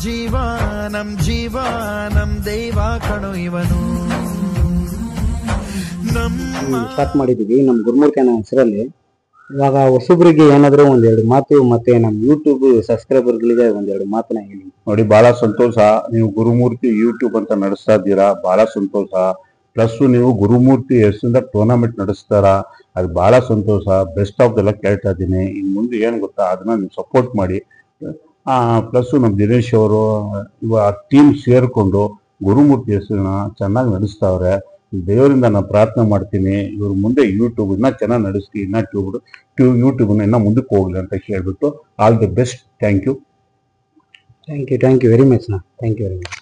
ಜೀವ ನಮ್ ದೈವ ಕಣೋ ಇವನು. ಸ್ಟಾರ್ಟ್ ಮಾಡಿದೀವಿ ನಮ್ಮ ಗುರುಮೂರ್ತಿ ಅನ್ನೋ ಹೆಸರಲ್ಲಿ. ಇವಾಗ ಹೊಸಬ್ರಿಗೆ ಏನಾದರೂ ಒಂದೆರಡು ಮಾತು, ಮತ್ತೆ ನಮ್ಮ ಯೂಟ್ಯೂಬ್ ಸಬ್ಸ್ಕ್ರೈಬರ್ಗಳಿಗೆ ಒಂದೆರಡು ಮಾತನ್ನ ಹೇಳಿ. ನೋಡಿ, ಬಹಳ ಸಂತೋಷ. ನೀವು ಗುರುಮೂರ್ತಿ ಯೂಟ್ಯೂಬ್ ಅಂತ ನಡೆಸ್ತಾ ಇದ್ದೀರಾ, ಬಹಳ ಸಂತೋಷ. ಪ್ಲಸ್ ನೀವು ಗುರುಮೂರ್ತಿ ಹೆಸರಿಂದ ಟೂರ್ನಮೆಂಟ್ ನಡೆಸ್ತಾರ, ಅದು ಬಹಳ ಸಂತೋಷ. ಬೆಸ್ಟ್ ಆಫ್ ಎಲ್ಲ ಕೇಳ್ತಾ ಇದ್ದೀನಿ. ಇನ್ನು ಮುಂದೆ ಏನು ಗೊತ್ತಾ, ಅದನ್ನ ನೀವು ಸಪೋರ್ಟ್ ಮಾಡಿ. ಪ್ಲಸ್ ನಮ್ಮ ದಿನೇಶ್ ಅವರು ಇವಾಗ ಟೀಮ್ ಸೇರಿಕೊಂಡು ಗುರುಮೂರ್ತಿ ಹೆಸರನ್ನ ಚೆನ್ನಾಗಿ ನಡೆಸ್ತಾವ್ರೆ. ದೇವರಿಂದ ನಾನು ಪ್ರಾರ್ಥನೆ ಮಾಡ್ತೀನಿ, ಇವ್ರ ಮುಂದೆ ಯೂಟ್ಯೂಬ್ ಇನ್ನ ಚೆನ್ನಾಗಿ ನಡೆಸ್ತಿ, ಇನ್ನ ಯೂಟ್ಯೂಬ್ನ ಇನ್ನ ಮುಂದಕ್ಕೆ ಹೋಗ್ಲಿ ಅಂತ ಹೇಳ್ಬಿಟ್ಟು all the best. Thank you very much. Thank you very much.